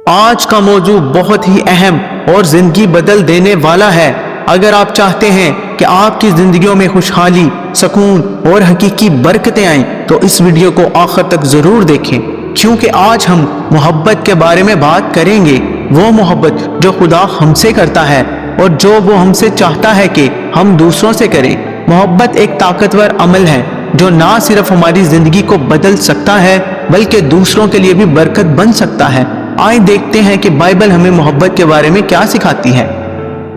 آج کا موضوع بہت ہی اہم اور زندگی بدل دینے والا ہے۔ اگر آپ چاہتے ہیں کہ آپ کی زندگیوں میں خوشحالی، سکون اور حقیقی برکتیں آئیں تو اس ویڈیو کو آخر تک ضرور دیکھیں، کیونکہ آج ہم محبت کے بارے میں بات کریں گے۔ وہ محبت جو خدا ہم سے کرتا ہے اور جو وہ ہم سے چاہتا ہے کہ ہم دوسروں سے کریں۔ محبت ایک طاقتور عمل ہے جو نہ صرف ہماری زندگی کو بدل سکتا ہے بلکہ دوسروں کے لیے بھی برکت بن سکتا ہے۔ آئیں دیکھتے ہیں کہ بائبل ہمیں محبت کے بارے میں کیا سکھاتی ہے۔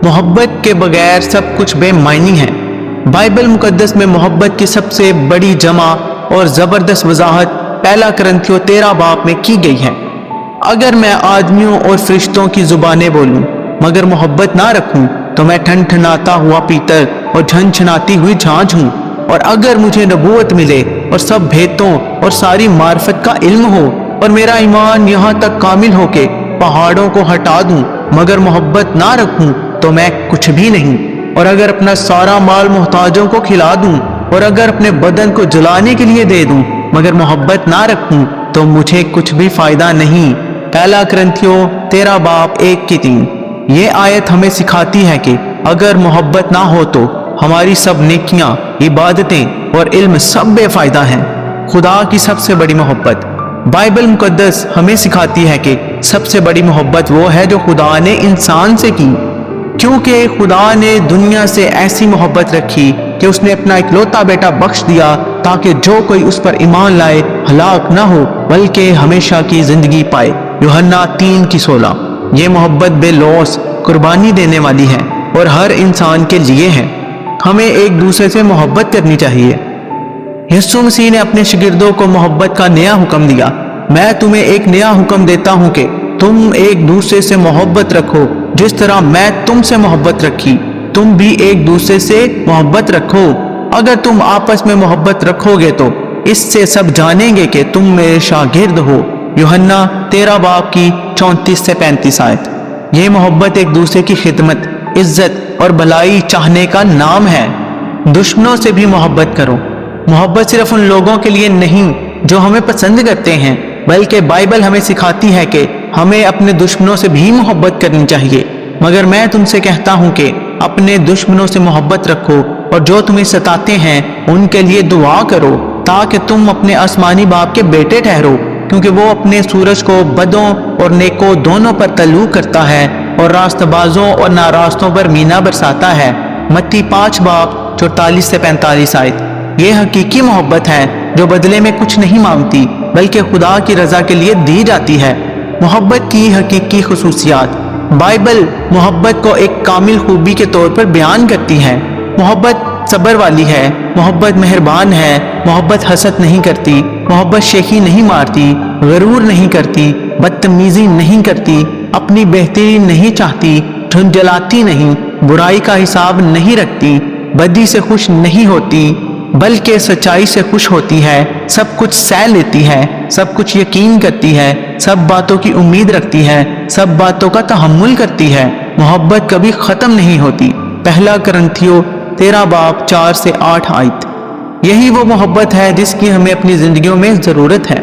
محبت کے بغیر سب کچھ بے معنی ہے۔ بائبل مقدس میں محبت کی سب سے بڑی جمع اور زبردست وضاحت پہلا کرنتھیوں 13 باب میں کی گئی ہے۔ اگر میں آدمیوں اور فرشتوں کی زبانیں بولوں مگر محبت نہ رکھوں تو میں ٹھنٹھناتا ہوا پیتل اور جھنجھناتی ہوئی جھاج ہوں۔ اور اگر مجھے نبوت ملے اور سب بھیتوں اور ساری معرفت کا علم ہو اور میرا ایمان یہاں تک کامل ہو کہ پہاڑوں کو ہٹا دوں مگر محبت نہ رکھوں تو میں کچھ بھی نہیں۔ اور اگر اپنا سارا مال محتاجوں کو کھلا دوں اور اگر اپنے بدن کو جلانے کے لیے دے دوں مگر محبت نہ رکھوں تو مجھے کچھ بھی فائدہ نہیں۔ پہلا کرنتھیوں 13 باب 1-3۔ یہ آیت ہمیں سکھاتی ہے کہ اگر محبت نہ ہو تو ہماری سب نیکیاں، عبادتیں اور علم سب بے فائدہ ہیں۔ خدا کی سب سے بڑی محبت۔ بائبل مقدس ہمیں سکھاتی ہے کہ سب سے بڑی محبت وہ ہے جو خدا نے انسان سے کی، کیونکہ خدا نے دنیا سے ایسی محبت رکھی کہ اس نے اپنا اکلوتا بیٹا بخش دیا تاکہ جو کوئی اس پر ایمان لائے ہلاک نہ ہو بلکہ ہمیشہ کی زندگی پائے۔ یوحنا 3:16۔ یہ محبت بے لوث قربانی دینے والی ہے اور ہر انسان کے لیے ہے۔ ہمیں ایک دوسرے سے محبت کرنی چاہیے۔ یسوع مسیح نے اپنے شاگردوں کو محبت کا نیا حکم دیا۔ میں تمہیں ایک نیا حکم دیتا ہوں کہ تم ایک دوسرے سے محبت رکھو، جس طرح میں تم سے محبت رکھی تم بھی ایک دوسرے سے محبت رکھو۔ اگر تم آپس میں محبت رکھو گے تو اس سے سب جانیں گے کہ تم میرے شاگرد ہو۔ یوحنا 13 باب کی 34-35 آیت۔ یہ محبت ایک دوسرے کی خدمت، عزت اور بھلائی چاہنے کا نام ہے۔ دشمنوں سے بھی محبت کرو۔ محبت صرف ان لوگوں کے لیے نہیں جو ہمیں پسند کرتے ہیں بلکہ بائبل ہمیں سکھاتی ہے کہ ہمیں اپنے دشمنوں سے بھی محبت کرنی چاہیے۔ مگر میں تم سے کہتا ہوں کہ اپنے دشمنوں سے محبت رکھو اور جو تمہیں ستاتے ہیں ان کے لیے دعا کرو تاکہ تم اپنے آسمانی باپ کے بیٹے ٹھہرو، کیونکہ وہ اپنے سورج کو بدوں اور نیکوں دونوں پر طلوع کرتا ہے اور راست بازوں اور ناراستوں پر مینا برساتا ہے۔ متی 5 باب 44-45 آیت۔ یہ حقیقی محبت ہے جو بدلے میں کچھ نہیں مانگتی بلکہ خدا کی رضا کے لیے دی جاتی ہے۔ محبت کی حقیقی خصوصیات۔ بائبل محبت کو ایک کامل خوبی کے طور پر بیان کرتی ہے۔ محبت صبر والی ہے، محبت مہربان ہے، محبت حسد نہیں کرتی، محبت شیخی نہیں مارتی، غرور نہیں کرتی، بدتمیزی نہیں کرتی، اپنی بہتری نہیں چاہتی، جھنجھلاتی نہیں، برائی کا حساب نہیں رکھتی، بدی سے خوش نہیں ہوتی بلکہ سچائی سے خوش ہوتی ہے، سب کچھ سہ لیتی ہے، سب کچھ یقین کرتی ہے، سب باتوں کی امید رکھتی ہے، سب باتوں کا تحمل کرتی ہے۔ محبت کبھی ختم نہیں ہوتی۔ پہلا کرنتھیوں 13 باب 4-8 آیت۔ یہی وہ محبت ہے جس کی ہمیں اپنی زندگیوں میں ضرورت ہے۔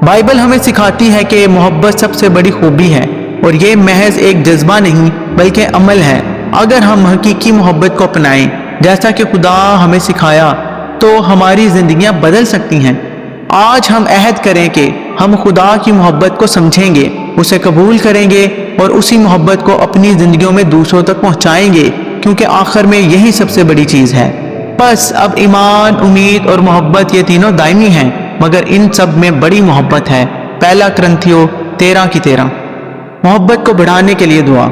بائبل ہمیں سکھاتی ہے کہ محبت سب سے بڑی خوبی ہے اور یہ محض ایک جذبہ نہیں بلکہ عمل ہے۔ اگر ہم حقیقی محبت کو اپنائیں جیسا کہ خدا ہمیں سکھایا تو ہماری زندگیاں بدل سکتی ہیں۔ آج ہم عہد کریں کہ ہم خدا کی محبت کو سمجھیں گے، اسے قبول کریں گے اور اسی محبت کو اپنی زندگیوں میں دوسروں تک پہنچائیں گے، کیونکہ آخر میں یہی سب سے بڑی چیز ہے۔ بس اب ایمان، امید اور محبت یہ تینوں دائمی ہیں، مگر ان سب میں بڑی محبت ہے۔ پہلا کرنتھیوں 13:13۔ محبت کو بڑھانے کے لیے دعا۔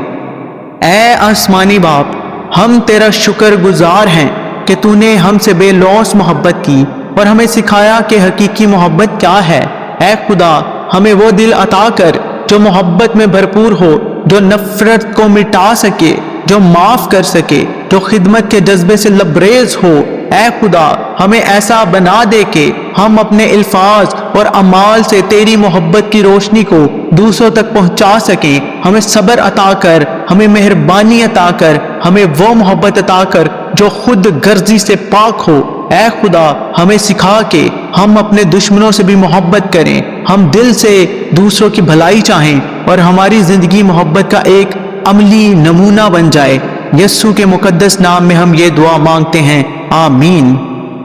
اے آسمانی باپ، ہم تیرا شکر گزار ہیں کہ تو نے ہم سے بے لوث محبت کی اور ہمیں سکھایا کہ حقیقی محبت کیا ہے۔ اے خدا، ہمیں وہ دل عطا کر جو محبت میں بھرپور ہو، جو نفرت کو مٹا سکے، جو معاف کر سکے، جو خدمت کے جذبے سے لبریز ہو۔ اے خدا، ہمیں ایسا بنا دے کہ ہم اپنے الفاظ اور اعمال سے تیری محبت کی روشنی کو دوسروں تک پہنچا سکیں۔ ہمیں صبر عطا کر، ہمیں مہربانی عطا کر، ہمیں وہ محبت عطا کر جو خود غرضی سے پاک ہو۔ اے خدا ہمیں سکھا کہ ہم اپنے دشمنوں سے بھی محبت کریں، ہم دل سے دوسروں کی بھلائی چاہیں اور ہماری زندگی محبت کا ایک عملی نمونہ بن جائے۔ یسوع کے مقدس نام میں ہم یہ دعا مانگتے ہیں، آمین۔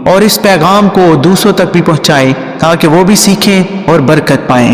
اور اس پیغام کو دوسروں تک بھی پہنچائیں تاکہ وہ بھی سیکھیں اور برکت پائیں۔